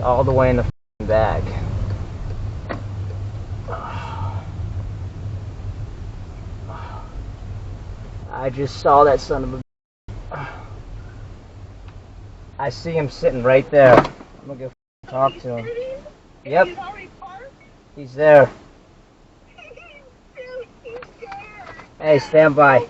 all the way in the bag. I just saw that son of a... I see him sitting right there. I'm gonna go talk to him. Yep. He's there. Hey, stand by.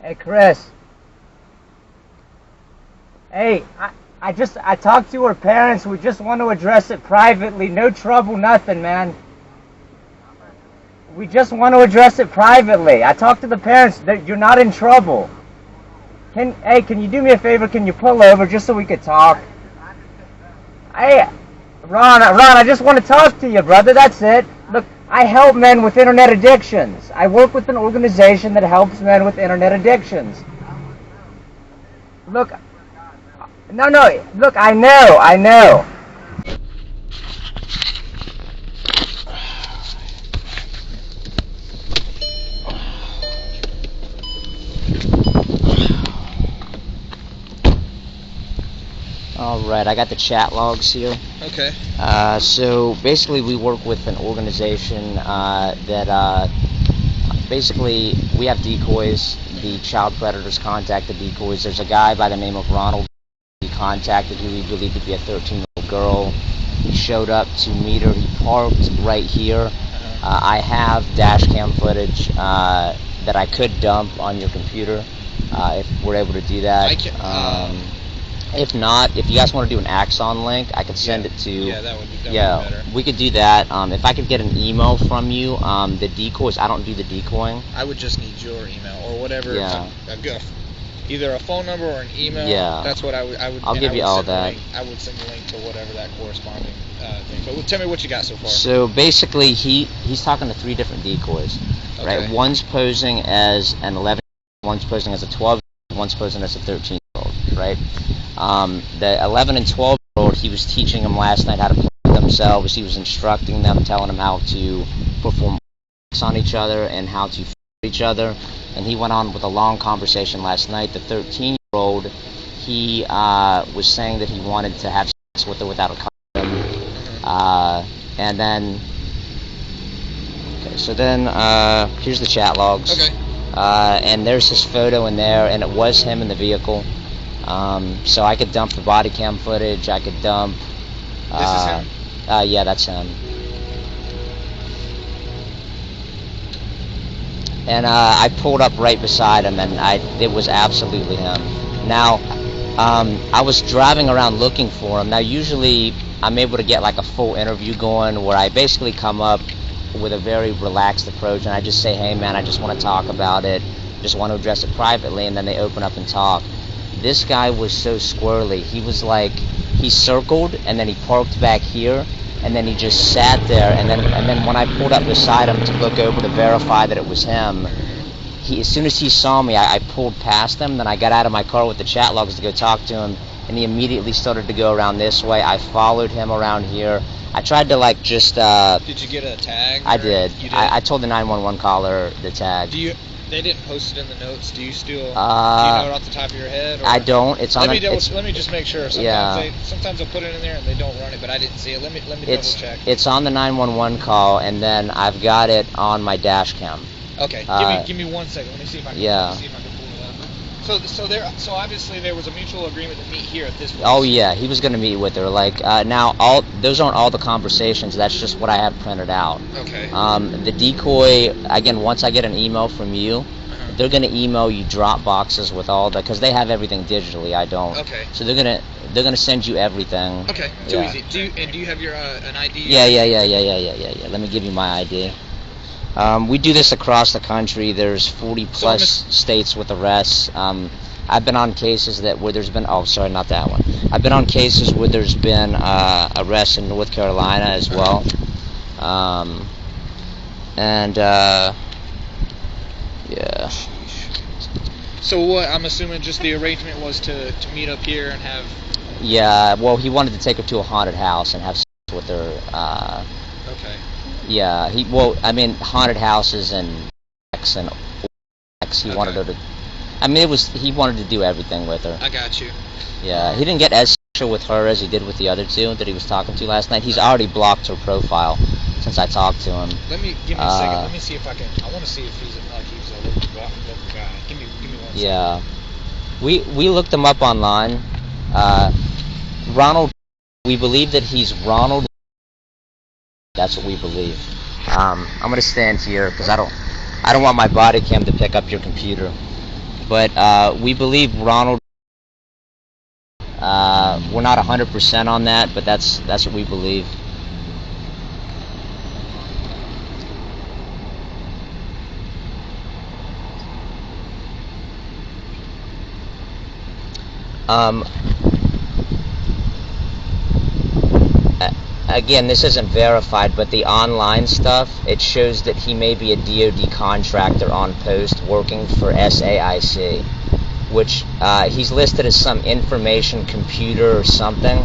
Hey, Chris. Hey, I talked to her parents. We just want to address it privately. No trouble, nothing, man. We just want to address it privately. I talked to the parents. You're not in trouble. Hey, can you do me a favor? Can you pull over just so we could talk? Hey, Ron, I just want to talk to you, brother. That's it. Look, I help men with internet addictions. I work with an organization that helps men with internet addictions. Look, no, look, I know. Alright, I got the chat logs here. Okay. So basically we work with an organization that basically we have decoys. The child predators contact the decoys. There's a guy by the name of Ronald he contacted who he believed to be a 13-year-old girl. He showed up to meet her. He parked right here. I have dash cam footage that I could dump on your computer if we're able to do that. If not, if you guys want to do an Axon link, I could send it to... Yeah, that would be better. We could do that. If I could get an email from you, the decoys, I don't do the decoying. I would just need your email or whatever. Yeah. Either a phone number or an email. Yeah. That's what I would. I'll give you all that. I would send a link to whatever that corresponding thing. So tell me what you got so far. So basically, he's talking to 3 different decoys, right? One's posing as an 11, one's posing as a 12, one's posing as a 13-year-old, right? The 11 and 12-year-old, he was teaching them last night how to play with themselves. He was instructing them, telling them how to perform on each other and how to each other. And he went on with a long conversation last night. The 13-year-old, he was saying that he wanted to have sex with her without a condom. And then, okay, so then here's the chat logs. Okay. And there's his photo in there, and it was him in the vehicle. So I could dump the body cam footage. I could dump. This is him? Yeah, that's him. And I pulled up right beside him, and it was absolutely him. Now, I was driving around looking for him. Now, usually I'm able to get like a full interview going where I basically come up with a very relaxed approach, and I just say, hey man, I just want to talk about it, just want to address it privately, and then they open up and talk. This guy was so squirrely. He was like, he circled, and then he parked back here, and then he just sat there, and then when I pulled up beside him to look over to verify that it was him, as soon as he saw me, I pulled past him, then I got out of my car with the chat logs to go talk to him, and he immediately started to go around this way. I followed him around here. I tried to like just... Did you get a tag? I did. You did? I told the 911 caller the tag. They didn't post it in the notes. Do you still? Do you know it off the top of your head? Or? I don't. It's on. Let me just make sure. Sometimes they'll put it in there and they don't run it, but I didn't see it. Let me double check. It's on the 911 call, and then I've got it on my dash cam. Okay. Give me 1 second. Let me see if I can. Yeah. Let me see if I can pull it up. So obviously there was a mutual agreement to meet here at this place. Oh yeah, he was going to meet with her. Like now, those aren't all the conversations. That's just what I have printed out. Okay. The decoy, again, once I get an email from you, they're going to email you drop boxes with all the, because they have everything digitally. I don't. Okay. So they're gonna send you everything. Okay. Too easy. Do you have your an ID? Yeah. Let me give you my ID. We do this across the country. There's 40 plus states with arrests. I've been on cases where there's been, oh sorry, not that one. I've been on cases where there's been arrests in North Carolina as well. Yeah. So what? I'm assuming just the arrangement was to meet up here and have. Yeah. Well, he wanted to take her to a haunted house and have sex with her. Okay. Yeah. Well, I mean, haunted houses and sex and sex. He wanted her to. I mean, he wanted to do everything with her. I got you. Yeah. He didn't get as sexual with her as he did with the other two that he was talking to last night. He's already blocked her profile since I talked to him. Give me a second. Let me see if I can. I want to see if he's a local guy. Give me 1 second. Yeah. We looked him up online. Ronald. We believe that he's Ronald. That's what we believe. I'm gonna stand here because I don't want my body cam to pick up your computer. But we believe Ronald. We're not 100% on that, but that's what we believe. Again, this isn't verified, but the online stuff, it shows that he may be a DoD contractor on post working for SAIC, which he's listed as some information computer or something,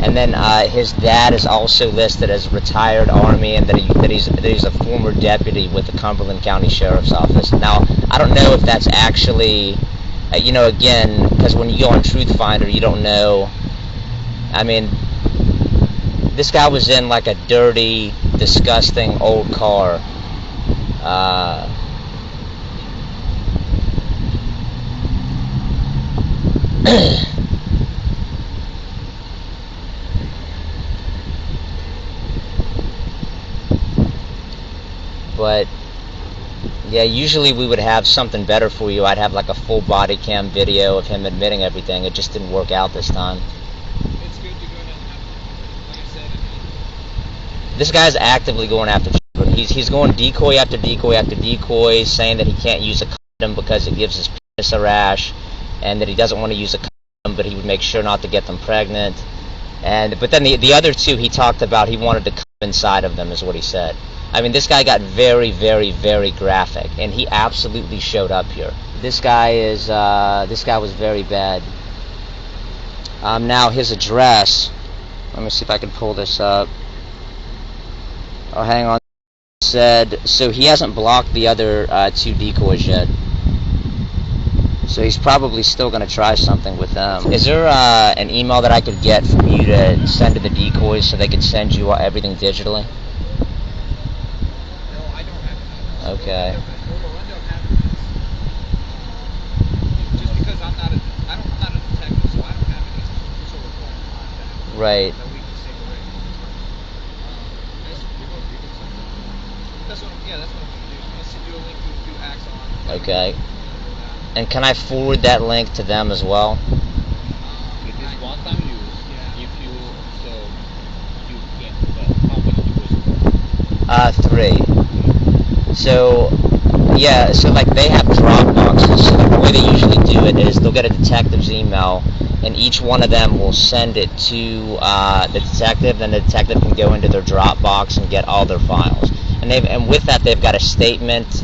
and then his dad is also listed as retired Army, and that he's a former deputy with the Cumberland County Sheriff's Office. Now, I don't know if that's actually, again, because when you go on Truth Finder, you don't know. I mean, this guy was in like a dirty, disgusting old car. But yeah, usually we would have something better for you. I'd have like a full body cam video of him admitting everything. It just didn't work out this time. It's good to go down, like I said. This guy's actively going after children. He's going decoy after decoy after decoy, saying that he can't use a condom because it gives his penis a rash, and that he doesn't want to use a condom, but he would make sure not to get them pregnant. But then the other two, he talked about he wanted to come inside of them, is what he said. I mean, this guy got very, very, very graphic, and he absolutely showed up here. This guy was very bad. Now his address. Let me see if I can pull this up. Oh, hang on. Said so he hasn't blocked the other two decoys yet. So he's probably still going to try something with them. Is there an email that I could get from you to send to the decoys so they can send you everything digitally? No, I don't have it. Okay. Just because I'm not a detective, so I don't have any sort of form of contact. Right. That we can stay away from. That's what I'm going to do. I'm going to send you a link to Axon. Okay. And can I forward that link to them as well? It is one-time use. Yeah. If you can, how many decoys? 3. So, yeah, so like they have drop boxes. So the way they usually do it is they'll get a detective's email, and each one of them will send it to the detective, and the detective can go into their drop box and get all their files. And with that, they've got a statement,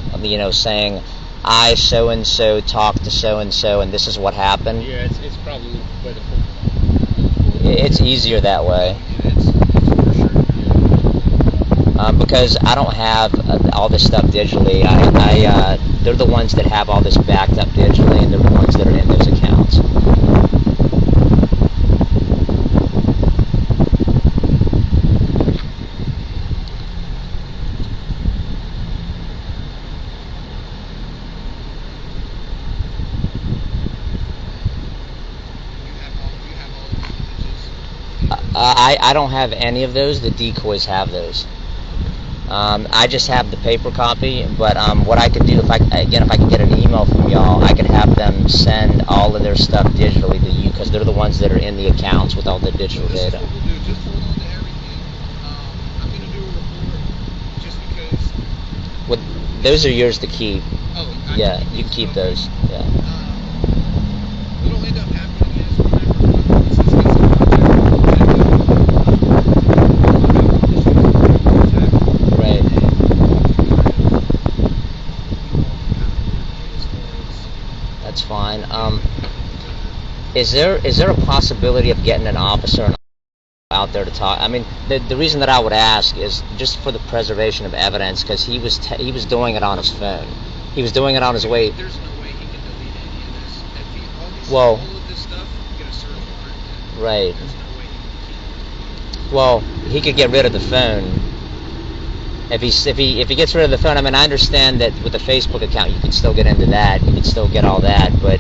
saying, I so-and-so talked to so-and-so, and this is what happened. Yeah, it's probably better. It's easier that way. It's for sure. Because I don't have all this stuff digitally. They're the ones that have all this backed up digitally, and they're the ones that are in those accounts. I don't have any of those. The decoys have those. I just have the paper copy, but what I could do, if I could get an email from y'all, I could have them send all of their stuff digitally to you, because they're the ones that are in the accounts with all the digital data. What we'll do. Just hold on to everything. I'm going to do a report just because... Well, those are yours to keep. Oh, yeah, you can keep those. Yeah. What'll end up happening is, remember, once this gets in fine. Is there a possibility of getting an officer out there to talk? I mean, the reason that I would ask is just for the preservation of evidence, because he was doing it on his phone. He was doing it on his way. There's no way he can delete any of this. If he, Well, all of this stuff, get a search warrant. Right. There's no way he can keep it. Well, he could get rid of the phone. If he gets rid of the phone, I mean, I understand that with a Facebook account you can still get into that, you can still get all that, but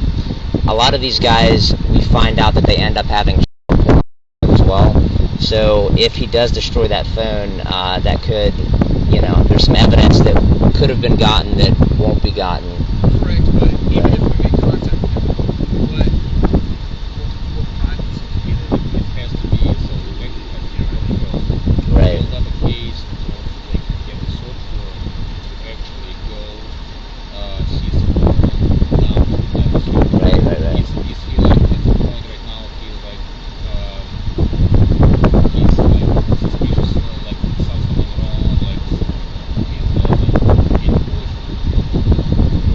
a lot of these guys, we find out that they end up having as well. So if he does destroy that phone, that could, there's some evidence that could have been gotten that won't be gotten. Correct, but even if we make contact with him, what crime is it? It has to be so directly from here, because Right. it's not the case to like get a search warrant to actually go see someone now. Right. He's like at the point right now. He's like suspicious, like something went wrong, like in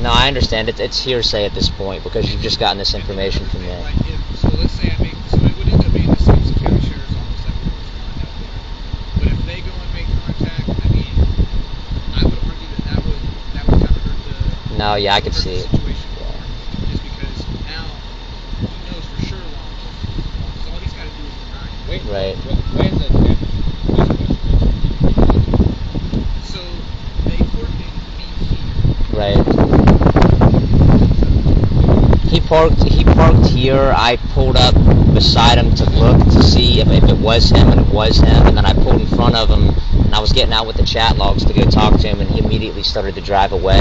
No, I understand. It's hearsay at this point because you've just gotten this information from me. Like so let's say so it would end up being the same security shares almost everywhere else out there. But if they go and make contact, I mean, I would argue that would kind of hurt the. No, yeah, I could hurt see the it. situation more, just because now he knows for sure law enforcement. So all he's got to do is deny it. Wait, Right. Where is that happening? So they coordinated me here. Right. He parked here. I pulled up beside him to look to see if it was him, and it was him. And then I pulled in front of him, and I was getting out with the chat logs to go talk to him, and he immediately started to drive away.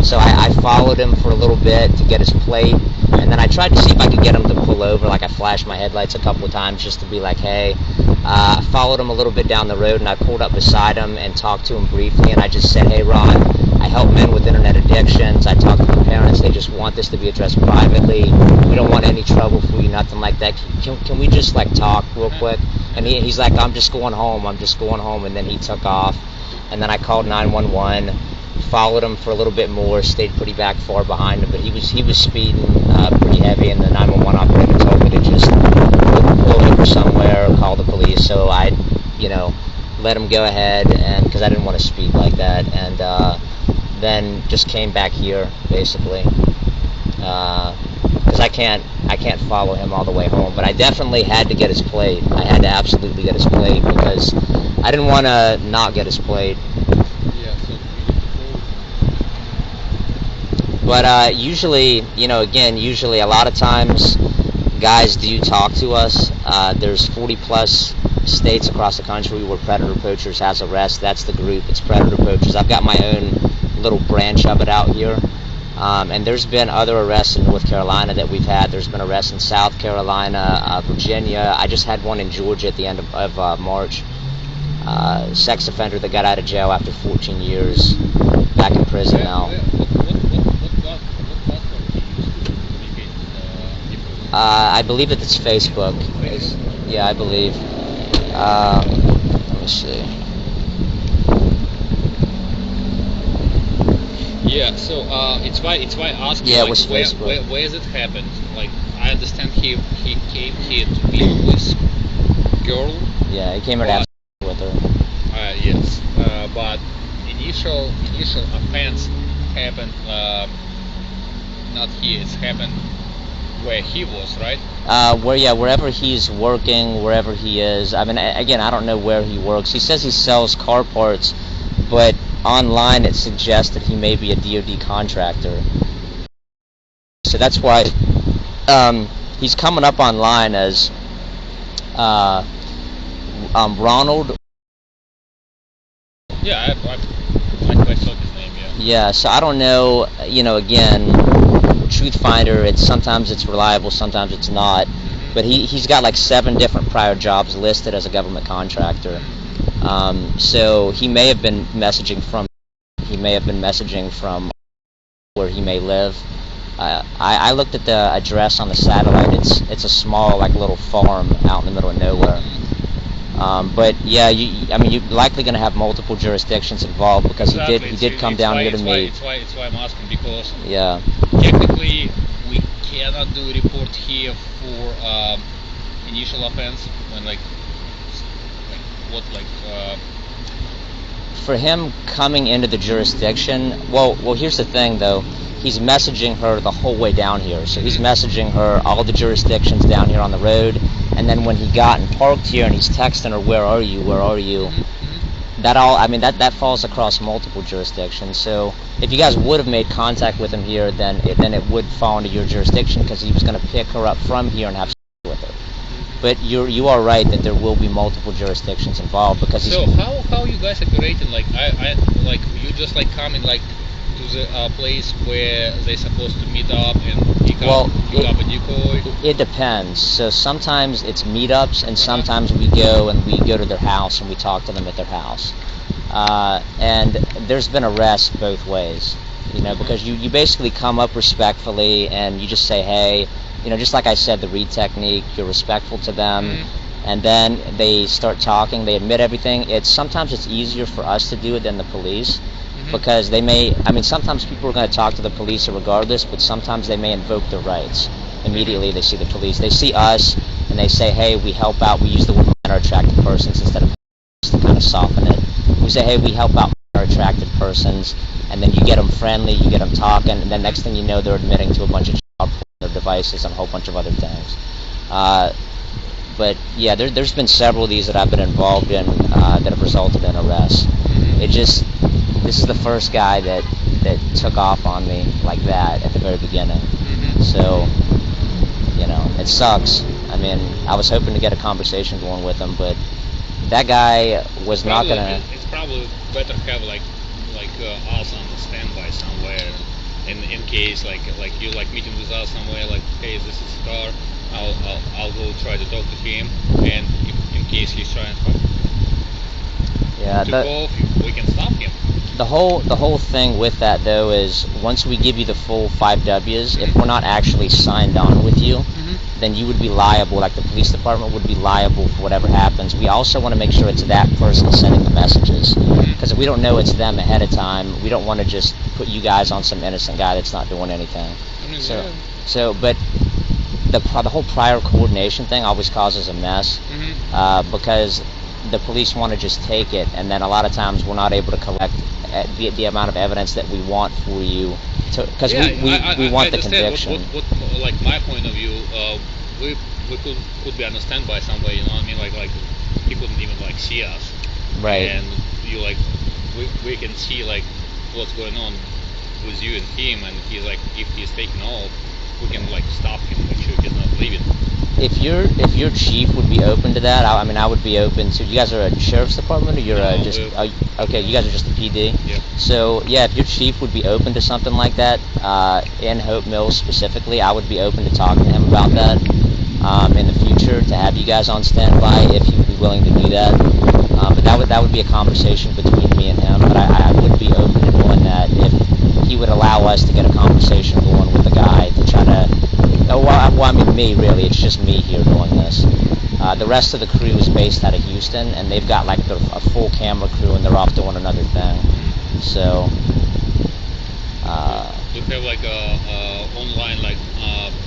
So I followed him for a little bit to get his plate, and then I tried to see if I could get him to pull over. Like I flashed my headlights a couple of times just to be like, hey. I followed him a little bit down the road, and I pulled up beside him and talked to him briefly, and I just said, hey Ron, I help men with internet addictions. I talk to the parents. They just want this to be addressed privately. We don't want any trouble for you, nothing like that. Can we just like talk real quick? And he's like, I'm just going home. And then he took off. And then I called 911, followed him for a little bit more, stayed pretty far behind him, but he was speeding pretty heavy, and the 911 operator told me to just pull over somewhere or call the police. So I, let him go ahead, and because I didn't want to speed like that, and then just came back here basically because I can't follow him all the way home, but I definitely had to get his plate. I had to absolutely get his plate because I didn't want to not get his plate. Yeah, so we need to go. But usually, usually a lot of times guys do talk to us. There's 40 plus states across the country where Predator Poachers has arrests. That's the group. It's Predator Poachers. I've got my own little branch of it out here. And there's been other arrests in North Carolina that we've had. There's been arrests in South Carolina, Virginia. I just had one in Georgia at the end of March. Sex offender that got out of jail after 14 years, back in prison now. What platform do you use to communicate with I believe that it's Facebook. Yeah, I believe. Let me see. Yeah, so it's why I asked you, Yeah, it like, was Facebook. where has it happened? Like, I understand he came here to meet this girl. Yeah, he came here to have sex with her. Yes, but initial offense happened not here. It's happened where he was, right? Wherever he's working, wherever he is. I mean, again, I don't know where he works. He says he sells car parts, but online it suggests that he may be a DoD contractor. So that's why he's coming up online as Ronald. Yeah, I saw his name. Yeah. Yeah, so I don't know. Again, Truth Finder. Sometimes it's reliable, sometimes it's not. But he's got like 7 different prior jobs listed as a government contractor. So he may have been messaging from where he may live. I looked at the address on the satellite. It's a small like little farm out in the middle of nowhere. But yeah, you're likely going to have multiple jurisdictions involved because he did come down here to meet. It's why I'm asking, because yeah. technically we cannot do a report here for initial offense when For him coming into the jurisdiction, well, here's the thing though. He's messaging her the whole way down here. So he's messaging her all the jurisdictions down here on the road, and then when he got and parked here and he's texting her, where are you? That all, I mean, that falls across multiple jurisdictions. So if you guys would have made contact with him here, then it would fall into your jurisdiction because he was going to pick her up from here and have sex with her. But you are right that there will be multiple jurisdictions involved because he's... So how you guys operating? Like I like you just like coming like to the place where they're supposed to meet up and pick up a decoy? It depends. So sometimes it's meetups, and sometimes we go to their house and we talk to them at their house. And there's been arrests both ways, you know, because you basically come up respectfully and you just say, hey, you know, just like I said, the read technique, you're respectful to them, and then they start talking, they admit everything. Sometimes it's easier for us to do it than the police. Because they may, I mean, sometimes people are going to talk to the police regardless, but sometimes they may invoke their rights. Immediately they see the police. They see us, and they say, hey, we help out. We use the word minor attracted persons instead of to kind of soften it. We say, hey, we help out minor attracted persons, and then you get them friendly, you get them talking, and then next thing you know, they're admitting to a bunch of child porn, their devices, and a whole bunch of other things. But yeah, there's been several of these that I've been involved in that have resulted in arrests. This is the first guy that took off on me like that at the very beginning. So, you know, it sucks. I mean, I was hoping to get a conversation going with him, but that guy was not gonna... It's probably better to have like us on standby somewhere, in case like you like meeting with us somewhere, like, hey, this is car, I'll go try to talk to him, and in case he's trying to go, we can stop him. The whole thing with that though is once we give you the full 5 W's, if we're not actually signed on with you, then you would be liable, like the police department would be liable for whatever happens. We also want to make sure it's that person sending the messages, because if we don't know it's them ahead of time, we don't want to just put you guys on some innocent guy that's not doing anything. But the whole prior coordination thing always causes a mess, because the police want to just take it, and then a lot of times we're not able to collect the amount of evidence that we want for you, because we want the conviction. What like my point of view, we could be on a standby somewhere, you know what I mean? Like he couldn't even like see us, right? And you like we can see like what's going on with you and him, and he's like, if he's taking off, we can like stop him, make sure he's not leaving. If your chief would be open to that, I mean, I would be open to. You guys are a sheriff's department, or you're okay? You guys are just a PD. Yeah. So yeah, if your chief would be open to something like that, in Hope Mills specifically, I would be open to talking to him about that in the future, to have you guys on standby if he would be willing to do that. But that would be a conversation between me and him. But I would be open to doing that if he would allow us to get a conversation going with the guy to try to. Well, I mean, me, really. It's just me here doing this. The rest of the crew is based out of Houston, and they've got like a full camera crew, and they're off doing another thing. So, do you have like a online like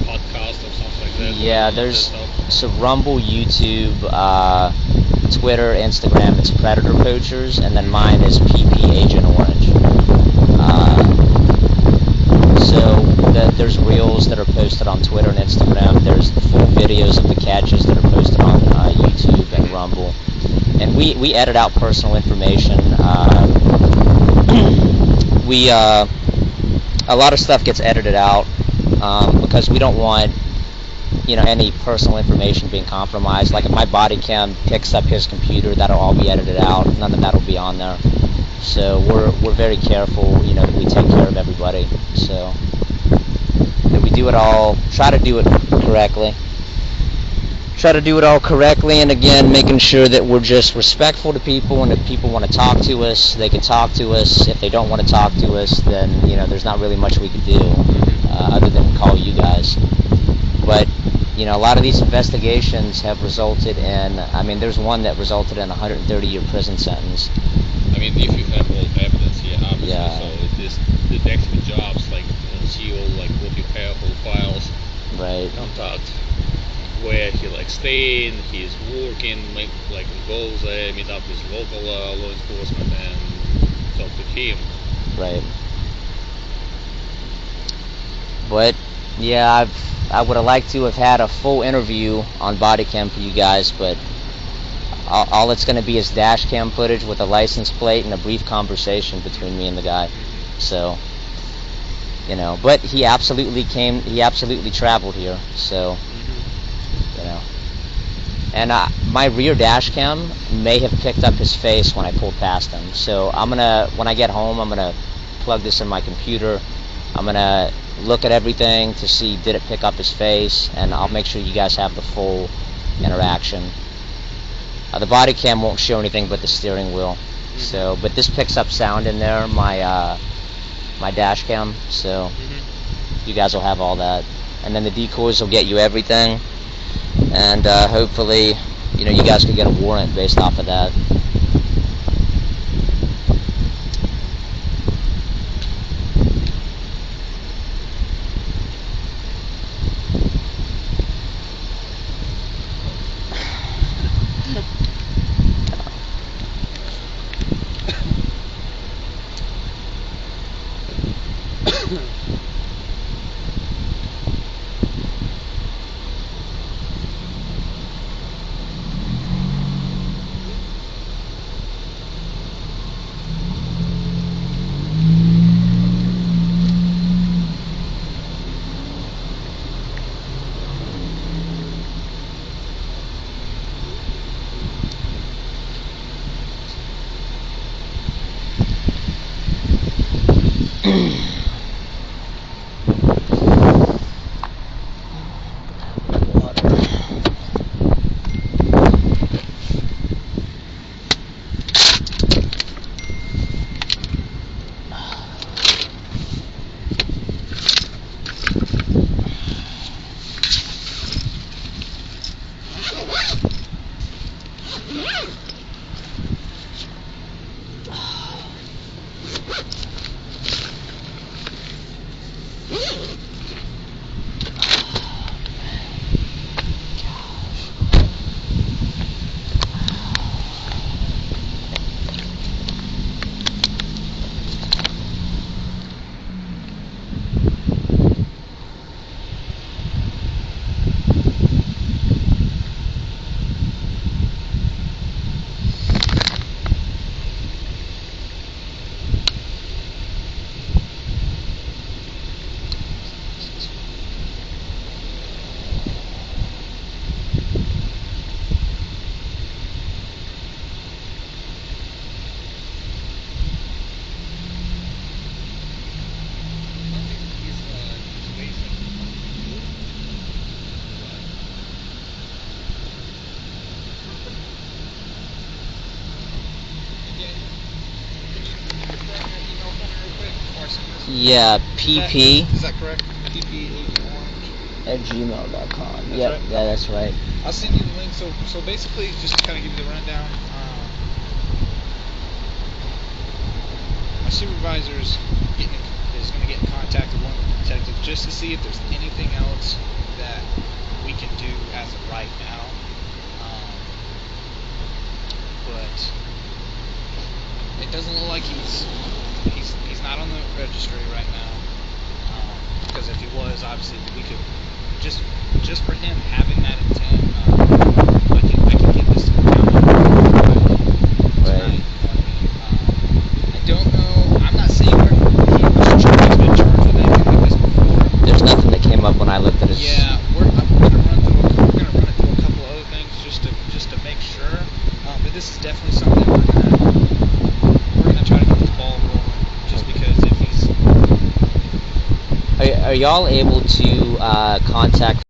podcast or something like that? Yeah, there's Rumble, YouTube, Twitter, Instagram. It's Predator Poachers, and then mine is PP Agent Orange. There's reels that are posted on Twitter and Instagram. There's the full videos of the catches that are posted on YouTube and Rumble. And we edit out personal information. A lot of stuff gets edited out because we don't want, you know, any personal information being compromised. Like if my body cam picks up his computer, that'll all be edited out. None of that'll be on there. So we're very careful, you know, that we take care of everybody. So that we do it all, try to do it correctly. And again, making sure that we're just respectful to people, and if people want to talk to us, they can talk to us. If they don't want to talk to us, then, you know, there's not really much we can do other than call you guys. But, you know, a lot of these investigations have resulted in, I mean, there's one that resulted in a 130-year prison sentence. I mean, if you have all the evidence, yeah, obviously. Yeah. So this detective jobs, like, see all like what you have, all files, Right. contact where he like staying, he's working, like goes there, meet up with local law enforcement and talk to him. Right. But yeah, I would have liked to have had a full interview on body cam for you guys, but all it's going to be is dash cam footage with a license plate and a brief conversation between me and the guy. So, you know, but he absolutely traveled here, so, you know. And my rear dash cam may have picked up his face when I pulled past him. So when I get home, I'm gonna plug this in my computer. I'm gonna look at everything to see did it pick up his face, and I'll make sure you guys have the full interaction. The body cam won't show anything but the steering wheel. So, but this picks up sound in there, my dash cam. So you guys will have all that, and then the decoys will get you everything, and hopefully, you know, you guys can get a warrant based off of that. Yeah, PP. Is that correct? pp@gmail.com. That's Yep, right. yeah, that's right. I'll send you the link. So basically, just to kind of give you the rundown, my supervisor is going to get in contact with one of the detectives just to see if there's anything else that we can do as of right now. But it doesn't look like he's not on the registry right now. Because if he was, obviously we could just for him having that intent, I can get this down tonight. Right. You know what I mean? I don't know. I'm not saying he's been charged with anything like this before. There's nothing that came up when I looked at his. Yeah, we're gonna run it through a couple other things just to make sure. But this is definitely something we're gonna try to get this ball rolling. Just because if he's Are y'all able to contact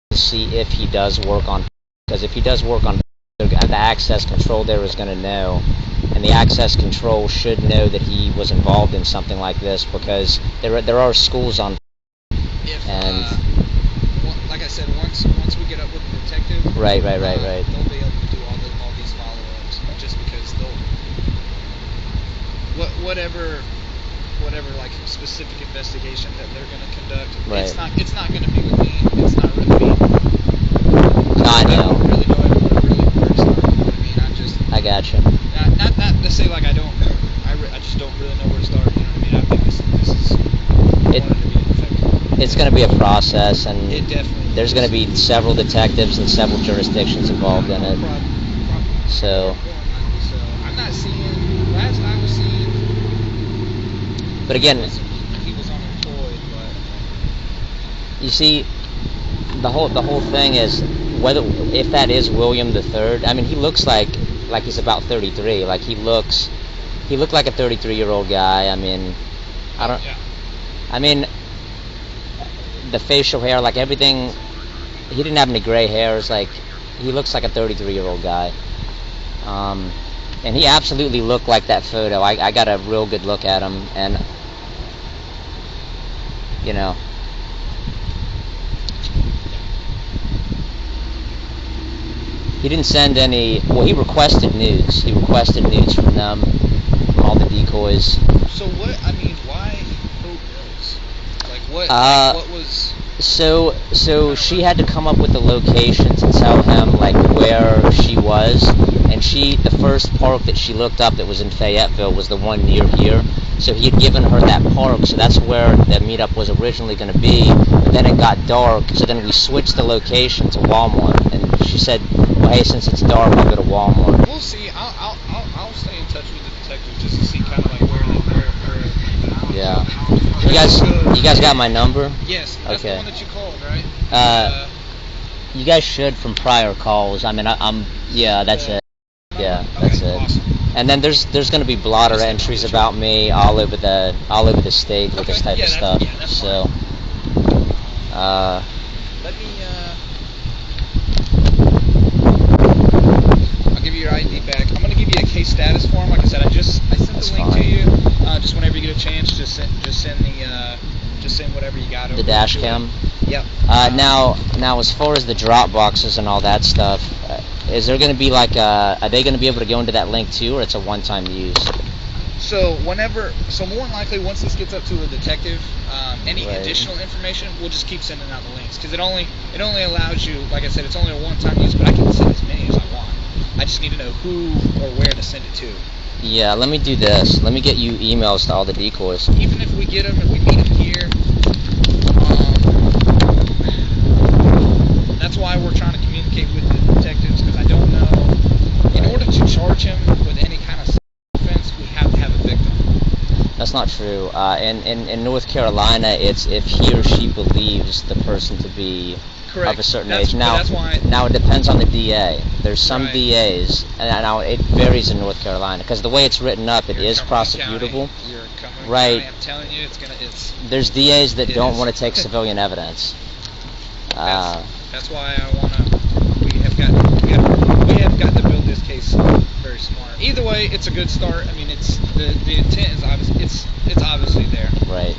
to see if he does work on? Because if he does work on, the access control there is going to know, and the access control should know that he was involved in something like this, because there are schools on. And like I said, once we get up with the detective, right. they'll be able to do all these follow-ups, just because they'll whatever whatever like specific investigation that they're going to conduct. Right. It's not going to be with me. It's not really me. No, I know. I don't really know really where to start. You know what I mean? I gotcha. Not to say like I don't. I just don't really know where to start. You know what I mean? I think this is. It's going to be a process, and It definitely there's going to be several detectives and several jurisdictions involved in it. So, I'm not seeing. Last I was seeing. but again, he was unemployed, but you see, the whole thing is whether if that is William III. I mean, he looks like he's about 33. Like he looked like a 33-year-old guy. I mean, I mean, the facial hair, like everything. He didn't have any gray hairs. Like he looks like a 33-year-old guy. And he absolutely looked like that photo. I got a real good look at him, and you know. He didn't send any. Well, he requested nudes. He requested nudes from them, from all the decoys. So what? I mean, why Hope Mills? Like what? What was? So she had to come up with the location to tell him like where she was, and the first park that she looked up that was in Fayetteville was the one near here. So he had given her that park, so that's where the meetup was originally going to be. But then it got dark, so then we switched the location to Walmart, and she said, "Well, hey, since it's dark, I'll go to Walmart." We'll see. I'll stay in touch with the detectives just to see kind of like where. Yeah. You guys got my number? Yes. That's okay. The one that you called, right? You guys should from prior calls. I mean, yeah, that's it. Yeah, that's it. Awesome. And then there's going to be blotter entries about me all over the state with this type of stuff. So, let me. I'll give you your ID back. I'm gonna give you a case status form. Like I said, I sent the link to you. Just whenever you get a chance, just send whatever you got over. The dash cam. Yep. Now as far as the drop boxes and all that stuff, is there going to be like are they going to be able to go into that link too, or it's a one-time use? So more than likely, once this gets up to a detective, any additional information, we'll just keep sending out the links because it only allows you, like I said, it's only a one-time use, but I can send as many as I want. I just need to know who or where to send it to. Yeah, let me do this. Let me get you emails to all the decoys. Even if we get them and we meet them here, that's why we're trying to communicate with the detectives because I don't know. In order to charge him with any kind of offense, we have to have a victim. That's not true. In North Carolina, it's if he or she believes the person to be correct. Of a certain That's, age. Now it depends on the DA. There's some DAs, and now it varies in North Carolina because the way it's written up, it is prosecutable. Right. I'm telling you, there's DAs that don't want to take civilian evidence. That's why I want to. We have got to build this case very smart. Either way, it's a good start. I mean, it's the intent is obvious. It's obviously there. Right.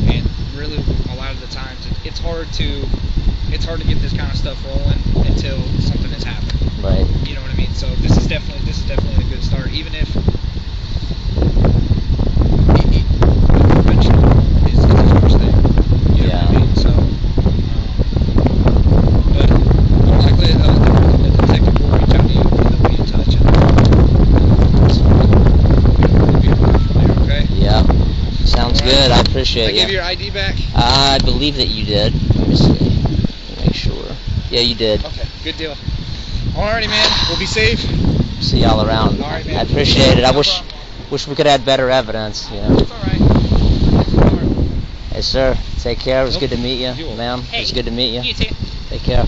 And really, a lot of the times, it's hard to get this kind of stuff rolling until something has happened. Right. You know what I mean? So this is definitely a good start, even if. Good, I appreciate it. I give you your ID back? I believe that you did. Let me see. Let me make sure. Yeah, you did. Okay, good deal. Alrighty, man. We'll be safe. See y'all around. Alright, man. I appreciate it. I wish we could add better evidence. You know. It's alright. Hey, sir. Take care. It was good to meet you, ma'am. It was good to meet you. You too. Take care.